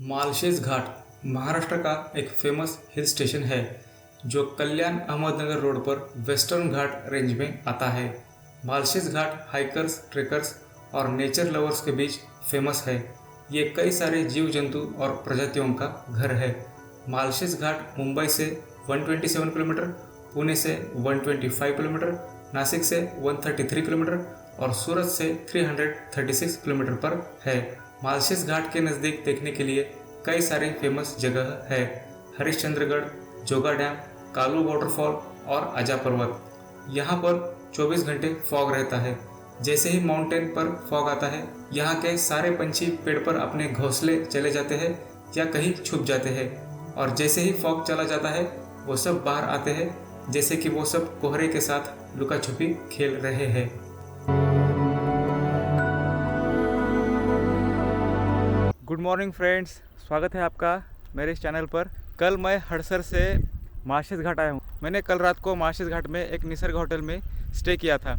मालशेज घाट महाराष्ट्र का एक famous hill station है जो कल्याण अहमदनगर रोड पर वेस्टर्न घाट रेंज में आता है। मालशेज घाट हाइकर्स, ट्रेकर्स और नेचर लवर्स के बीच फेमस है। ये कई सारे जीव जंतु और प्रजातियों का घर है। मालशेज घाट मुंबई से 127 किलोमीटर, पुणे से 125 किलोमीटर, नासिक से 133 किलोमीटर और सूरत से 336 किलोमीटर पर है। मालशेज घाट के नज़दीक देखने के लिए कई सारे फेमस जगह है। हरिश्चंद्रगढ़, जोगा डैम, कालू वाटरफॉल और अजा पर्वत। यहाँ पर 24 घंटे फॉग रहता है। जैसे ही माउंटेन पर फॉग आता है, यहाँ के सारे पंछी पेड़ पर अपने घोंसले चले जाते हैं या कहीं छुप जाते हैं, और जैसे ही फॉग चला जाता है वो सब बाहर आते हैं, जैसे कि वो सब कोहरे के साथ लुका छुपी खेल रहे हैं। गुड मॉर्निंग फ्रेंड्स, स्वागत है आपका मेरे इस चैनल पर। कल मैं हड़सर से मालशेज घाट आया हूँ। मैंने कल रात को मालशेज घाट में एक निसर्ग होटल में स्टे किया था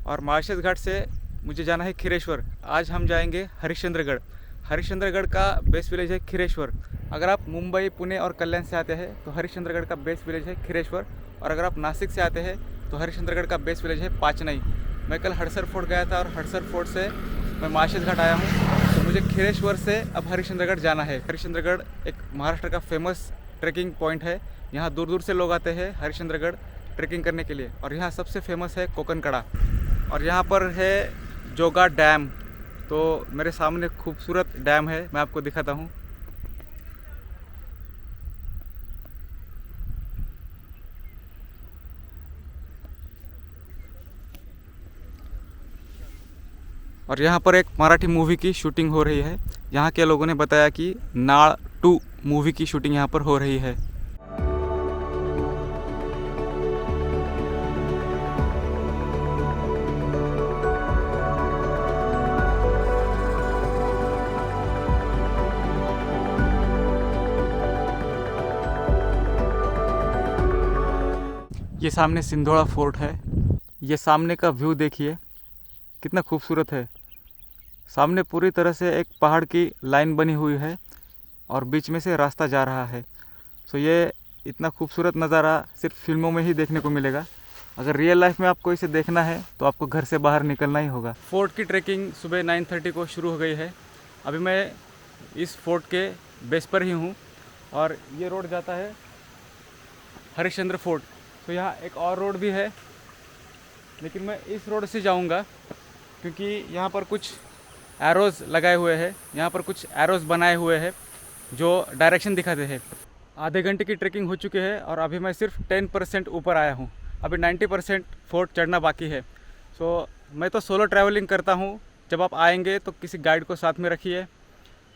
और मालशेज घाट से मुझे जाना है खीरेश्वर। आज हम जाएंगे हरिश्चंद्रगढ़। हरिश्चंद्रगढ़ का बेस विलेज है खीरेश्वर। अगर आप मुंबई, पुणे और कल्याण से आते हैं तो हरिश्चंद्रगढ़ का बेस विलेज है खीरेश्वर, और अगर आप नासिक से आते हैं तो हरिश्चंद्रगढ़ का बेस विलेज है पाचनई। मैं कल हड़सर फोर्ट गया था और हड़सर फोर्ट से मैं मालशेज घाट आया हूँ, तो मुझे खीरेश्वर से अब हरिश्चंद्रगढ़ जाना है। हरिश्चंद्रगढ़ एक महाराष्ट्र का फेमस ट्रैकिंग पॉइंट है। यहाँ दूर दूर से लोग आते हैं हरिश्चंद्रगढ़ ट्रैकिंग करने के लिए, और यहाँ सबसे फेमस है कोकन कड़ा, और यहाँ पर है जोगा डैम। तो मेरे सामने खूबसूरत डैम है, मैं आपको दिखाता हूँ। और यहाँ पर एक मराठी मूवी की शूटिंग हो रही है। यहाँ के लोगों ने बताया कि नाळ 2 मूवी की शूटिंग यहाँ पर हो रही है। ये सामने सिंधोड़ा फोर्ट है। ये सामने का व्यू देखिए कितना खूबसूरत है। सामने पूरी तरह से एक पहाड़ की लाइन बनी हुई है और बीच में से रास्ता जा रहा है। सो ये इतना खूबसूरत नज़ारा सिर्फ फिल्मों में ही देखने को मिलेगा। अगर रियल लाइफ में आपको इसे देखना है तो आपको घर से बाहर निकलना ही होगा। फोर्ट की ट्रैकिंग सुबह 9:30 को शुरू हो गई है। अभी मैं इस फोर्ट के बेस पर ही हूँ और ये रोड जाता है हरिश्चंद्र फोर्ट। तो यहाँ एक और रोड भी है, लेकिन मैं इस रोड से जाऊँगा क्योंकि यहाँ पर कुछ एरोज़ लगाए हुए हैं। यहाँ पर कुछ एरोज़ बनाए हुए हैं जो डायरेक्शन दिखाते हैं। आधे घंटे की ट्रैकिंग हो चुकी है और अभी मैं सिर्फ 10% ऊपर आया हूँ। अभी 90% फोर्ट चढ़ना बाकी है। सो मैं तो सोलो ट्रैवलिंग करता हूँ। जब आप आएंगे तो किसी गाइड को साथ में रखिए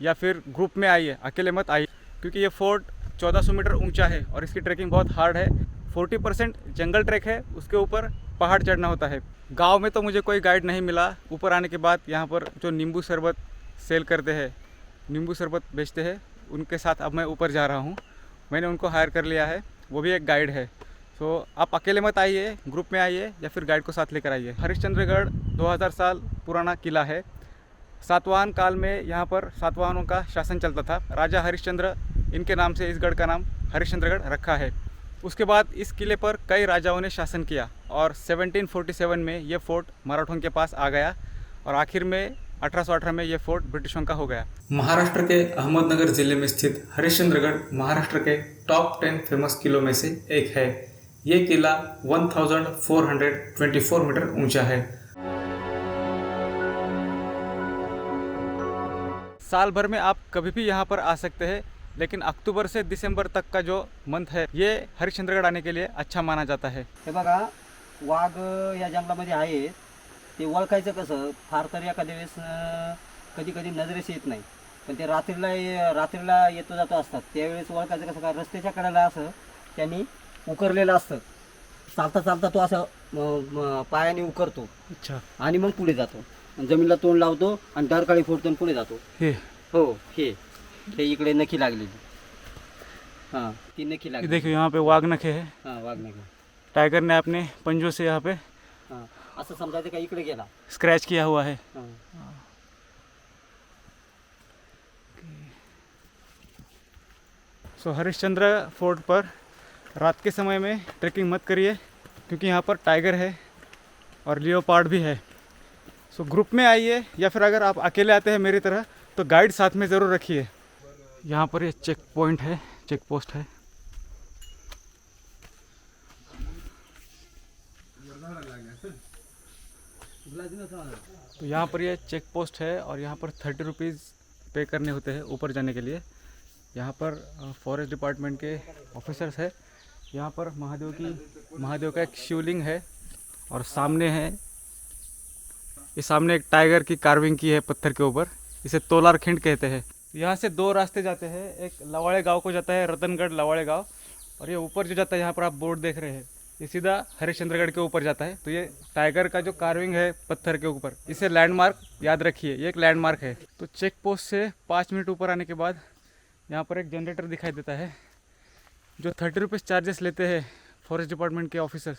या फिर ग्रुप में आइए, अकेले मत आइए, क्योंकि ये फोर्ट 1400 मीटर ऊंचा है और इसकी ट्रैकिंग बहुत हार्ड है। 40% जंगल ट्रैक है, उसके ऊपर पहाड़ चढ़ना होता है। गांव में तो मुझे कोई गाइड नहीं मिला। ऊपर आने के बाद यहाँ पर जो नींबू शरबत सेल करते हैं, नींबू शरबत बेचते हैं, उनके साथ अब मैं ऊपर जा रहा हूँ। मैंने उनको हायर कर लिया है, वो भी एक गाइड है। तो आप अकेले मत आइए, ग्रुप में आइए या फिर गाइड को साथ लेकर आइए। हरिश्चंद्रगढ़ 2000 साल पुराना किला है। सातवाहन काल में यहाँ पर सातवाहनों का शासन चलता था। राजा हरिश्चंद्र, इनके नाम से इस गढ़ का नाम हरिश्चंद्रगढ़ रखा है। उसके बाद इस किले पर कई राजाओं ने शासन किया और 1747 में ये फोर्ट मराठों के पास आ गया और आखिर में 1818 में ये फोर्ट ब्रिटिशों का हो गया। महाराष्ट्र के अहमदनगर जिले में स्थित हरिश्चंद्रगढ़ महाराष्ट्र के टॉप 10 फेमस किलों में से एक है। ये किला 1424 मीटर ऊंचा है। साल भर में आप कभी भी यहाँ पर आ सकते हैं, लेकिन अक्टूबर से दिसंबर तक का जो मंथ है ये हरिश्चंद्रगढ़ आने के लिए अच्छा माना जाता है। हे बघा, वाघ या जंगलामध्ये आहेत, ते ओळखायचं कसं? फार तर एखाद्या वेळेस कधी कधी नजरेस येत नाही, पण ते रात्रीला येतो जातो असतात. त्यावेळेस ओळखायचं कसं? का रस्त्याच्या कडेला असं त्यांनी उकरलेलं असतं. चालता चालता तो असं पायाने उकरतो. अच्छा. आणि मग पुढे जातो, जमिनीला तोंड लावतो आणि डरकाळी फोडतो आणि पुढे जातो. हे हो, हे इकडे नखी लागलेली. हां, ती नखी लागली. देखिए यहाँ पे वाघ नखे है। हां, वाघ नखी. टाइगर ने अपने पंजों से यहाँ पे हां, असं समजायचं का इकडे गेला. स्क्रैच किया हुआ है। हां. सो हरिश्चंद्र फोर्ट पर रात के समय में ट्रैकिंग मत करिए, क्योंकि यहाँ पर टाइगर है और लियोपार्ड भी है। सो ग्रुप में आइए, या फिर अगर आप अकेले आते हैं मेरी तरह तो गाइड साथ में ज़रूर रखिए। यहाँ पर ये चेक पॉइंट है, चेक पोस्ट है। तो यहाँ पर ये चेक पोस्ट है और यहाँ पर 30 रुपीज़ पे करने होते हैं ऊपर जाने के लिए। यहाँ पर फॉरेस्ट डिपार्टमेंट के ऑफिसर्स है। यहाँ पर महादेव का एक शिवलिंग है और सामने है, ये सामने एक टाइगर की कार्विंग की है पत्थर के ऊपर। इसे तोलार खिंड कहते हैं। यहाँ से 2 रास्ते जाते हैं, एक लवाड़े गांव को जाता है, रतनगढ़ लवाड़े गांव, और ये ऊपर जो जाता है यहाँ पर आप बोर्ड देख रहे हैं, ये सीधा हरिश्चंद्रगढ़ के ऊपर जाता है। तो ये टाइगर का जो कार्विंग है पत्थर के ऊपर, इसे लैंडमार्क याद रखिए, ये एक लैंडमार्क है। तो चेक पोस्ट से 5 मिनट ऊपर आने के बाद यहाँ पर एक जनरेटर दिखाई देता है, जो 30 रुपीज़ चार्जेस लेते हैं फॉरेस्ट डिपार्टमेंट के ऑफिसर्स।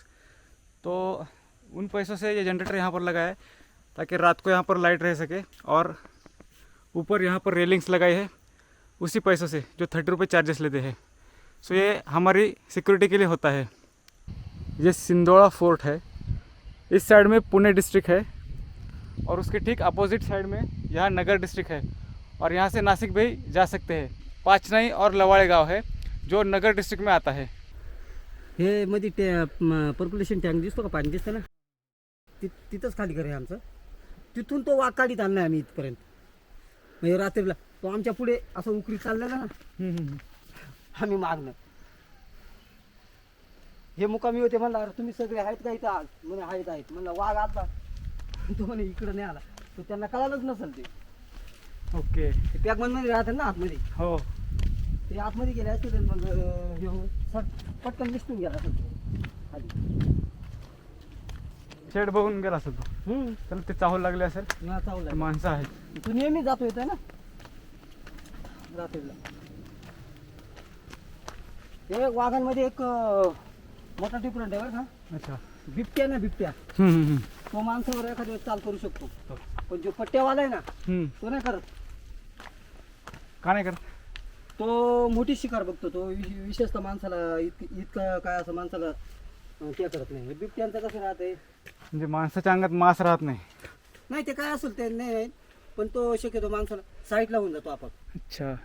तो उन पैसों से ये जनरेटर यहाँ पर लगा है ताकि रात को यहाँ पर लाइट रह सके, और ऊपर यहाँ पर रेलिंग्स लगाई है उसी पैसों से जो 30 रुपये चार्जेस लेते हैं। सो ये हमारी सिक्योरिटी के लिए होता है। ये सिंदोड़ा फोर्ट है, इस साइड में पुणे डिस्ट्रिक्ट है और उसके ठीक अपोजिट साइड में यहाँ नगर डिस्ट्रिक्ट है, और यहाँ से नासिक भी जा सकते हैं। पाचनाई और लवाळे गाव है जो नगर डिस्ट्रिक्ट में आता है। हे मध्ये पर्क्युलेशन टँक दिसतो का, पाणी दिसतं ना, तिथंच खाली घर आहे आमचं. तिथून तो वाघ काढीत आणलाय आम्ही इथपर्यंत. म्हणजे रात्रीला तो आमच्या पुढे असं उकरी चाललेला ना, आम्ही मागणं. हे मुकामी होते, म्हणला अरे तुम्ही सगळे आहेत का इथं आज? म्हणे आहेत. म्हणलं वाघ आला, तो म्हणे इकडं नाही आला. तो त्यांना कळालंच नसेल ते. ओके, ते पॅकमध्ये राहतात ना आतमध्ये, हो, ते आतमध्ये गेले असतील. मग हे पटकन निसटून गेला असेल खाली. शेड बघून गेला असेल तो. त्याला ते चाहूल लागले असेल, चावला माणसं आहेत. तू नेहमी जातो येतोय ना रात्रीला. हे वाघांमध्ये एक मोठा डिफरंट आहे बरं का. अच्छा. बिबट्या ना, बिबट्या तो माणसावर एखाद्या वेळेस चाल करू शकतो, पण जो पट्ट्यावाला आहे ना तो नाही करत. का नाही करत? तो मोठी शिकार बघतो. तो विशेषतः माणसाला इतकं काय असं माणसाला ते करत नाही. बिबट्यांचं कसं राहतंय, म्हणजे माणसाच्या अंगात मांस राहत नाही. नाही ते काय असेल ते नाही, पण तो शक्यतो माणसाला साईडला होऊन जातो आपण. अच्छा.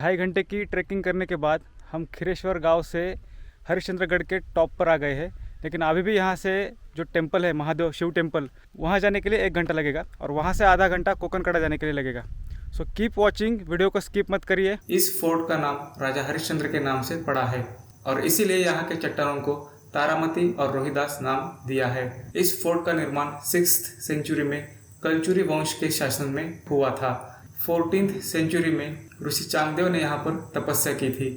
ढाई घंटे की ट्रैकिंग करने के बाद हम खिरेश्वर गांव से हरिश्चंद्रगढ़ के टॉप पर आ गए हैं, लेकिन अभी भी यहाँ से जो टेंपल है महादेव शिव टेंपल, वहाँ जाने के लिए 1 घंटा लगेगा और वहाँ से आधा घंटा कोकनकड़ा जाने के लिए लगेगा। सो कीप वॉचिंग, वीडियो को स्किप मत करिए। इस फोर्ट का नाम राजा हरिश्चंद्र के नाम से पड़ा है और इसीलिए यहाँ के चट्टानों को तारामती और रोहिदास नाम दिया है। इस फोर्ट का निर्माण 6th सेंचुरी में कलचुरी वंश के शासन में हुआ था। 14th सेंचुरी में ऋषि चांगदेव ने यहाँ पर तपस्या की थी।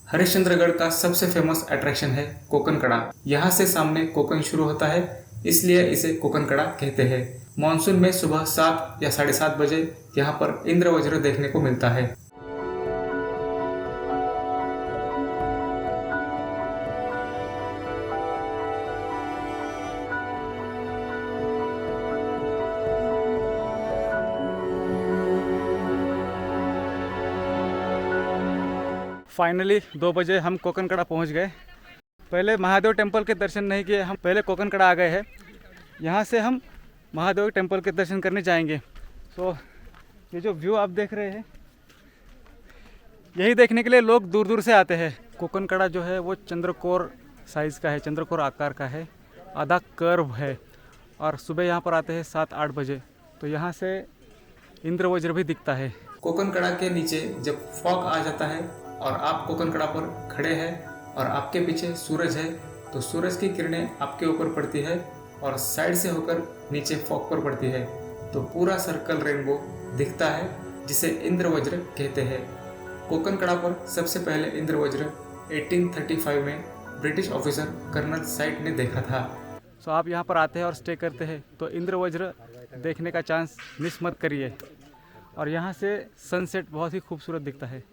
हरिश्चंद्रगढ़ का सबसे फेमस अट्रैक्शन है कोकन कड़ा। यहाँ से सामने कोकन शुरू होता है, इसलिए इसे कोकन कड़ा कहते हैं। मानसून में सुबह 7 या 7:30 बजे यहाँ पर इंद्रवज्र देखने को मिलता है। फाइनली 2 बजे हम कोकन कड़ा पहुँच गए। पहले महादेव टेम्पल के दर्शन नहीं किए, हम पहले कोकन कड़ा आ गए हैं। यहाँ से हम महादेव टेम्पल के दर्शन करने जाएंगे। तो ये जो व्यू आप देख रहे हैं, यही देखने के लिए लोग दूर दूर से आते हैं। कोकन कड़ा जो है वो चंद्रकोर साइज़ का है, चंद्रकोर आकार का है, आधा कर्व है। और सुबह यहाँ पर आते हैं 7-8 बजे, तो यहाँ से इंद्रवज्र भी दिखता है। कोकन कड़ा के नीचे जब फॉग आ जाता है और आप कोकन कड़ा पर खड़े हैं और आपके पीछे सूरज है, तो सूरज की किरणें आपके ऊपर पड़ती है और साइड से होकर नीचे फॉग पर पड़ती है, तो पूरा सर्कल रेनबो दिखता है, जिसे इंद्रवज्र कहते हैं। कोकन कड़ा पर सबसे पहले इंद्रवज्र 1835 में ब्रिटिश ऑफिसर कर्नल साइट ने देखा था। सो आप यहाँ पर आते हैं और स्टे करते हैं तो इंद्रवज्र देखने का चांस मिस मत करिए। और यहाँ से सनसेट बहुत ही खूबसूरत दिखता है।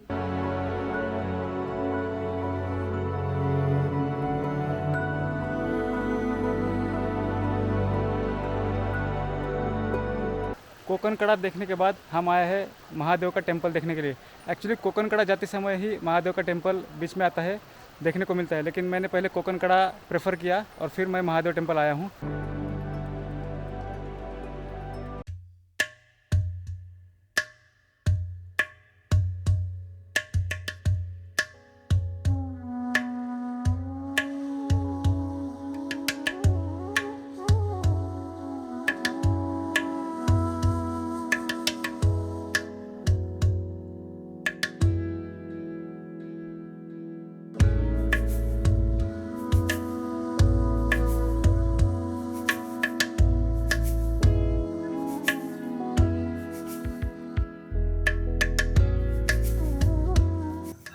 कोकन कड़ा देखने के बाद हम आए हैं महादेव का टेम्पल देखने के लिए। एक्चुअली कोकन कड़ा जाते समय ही महादेव का टेम्पल बीच में आता है, देखने को मिलता है, लेकिन मैंने पहले कोकन कड़ा प्रेफर किया और फिर मैं महादेव टेम्पल आया हूँ।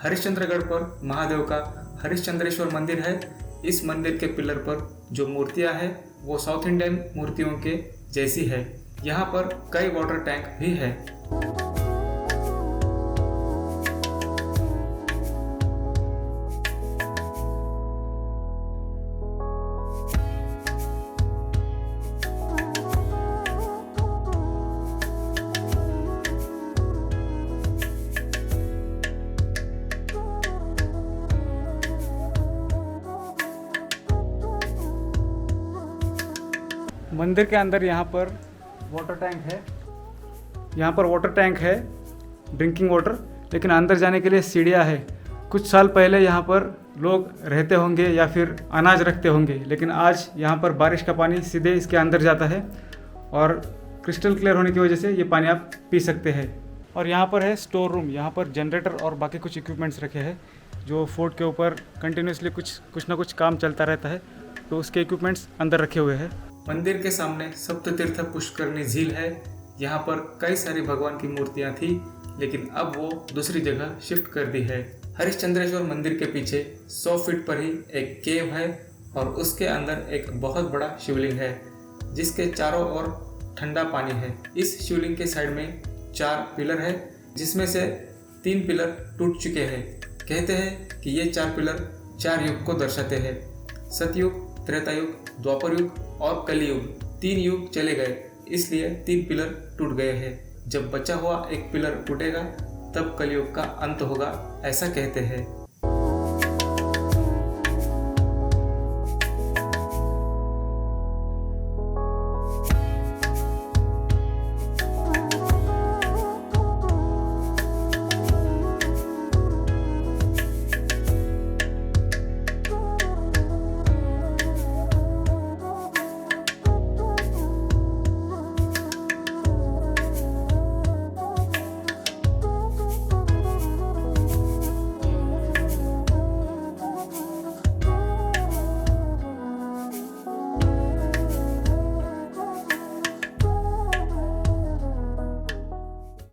हरिश्चंद्रगढ़ पर महादेव का हरिश्चंद्रेश्वर मंदिर है। इस मंदिर के पिलर पर जो मूर्तियां हैं वो साउथ इंडियन मूर्तियों के जैसी है। यहाँ पर कई वाटर टैंक भी है। मंदिर के अंदर यहाँ पर वाटर टैंक है, यहाँ पर वाटर टैंक है ड्रिंकिंग वाटर, लेकिन अंदर जाने के लिए सीढ़ियाँ है। कुछ साल पहले यहाँ पर लोग रहते होंगे या फिर अनाज रखते होंगे, लेकिन आज यहाँ पर बारिश का पानी सीधे इसके अंदर जाता है और क्रिस्टल क्लियर होने की वजह से ये पानी आप पी सकते हैं। और यहाँ पर है स्टोर रूम, यहाँ पर जनरेटर और बाकी कुछ इक्विपमेंट्स रखे हैं जो फोर्ट के ऊपर कंटिन्यूसली कुछ ना कुछ काम चलता रहता है, तो उसके इक्विपमेंट्स अंदर रखे हुए हैं। मंदिर के सामने सप्ततीर्थ पुष्करणी झील है। यहाँ पर कई सारी भगवान की मूर्तियाँ थी, लेकिन अब वो दूसरी जगह शिफ्ट कर दी है। हरिश्चंद्रेश्वर मंदिर के पीछे 100 फीट पर ही एक केव है और उसके अंदर एक बहुत बड़ा शिवलिंग है, जिसके चारों ओर ठंडा पानी है। इस शिवलिंग के साइड में 4 पिलर है, जिसमें से 3 पिलर टूट चुके हैं। कहते हैं कि ये 4 पिलर 4 युग को दर्शाते हैं। सतयुग, त्रेतायुग, द्वापर युग और कलियुग 3 युग चले गए, इसलिए 3 पिलर टूट गए हैं। जब बचा हुआ एक पिलर टूटेगा तब कलियुग का अंत होगा, ऐसा कहते हैं।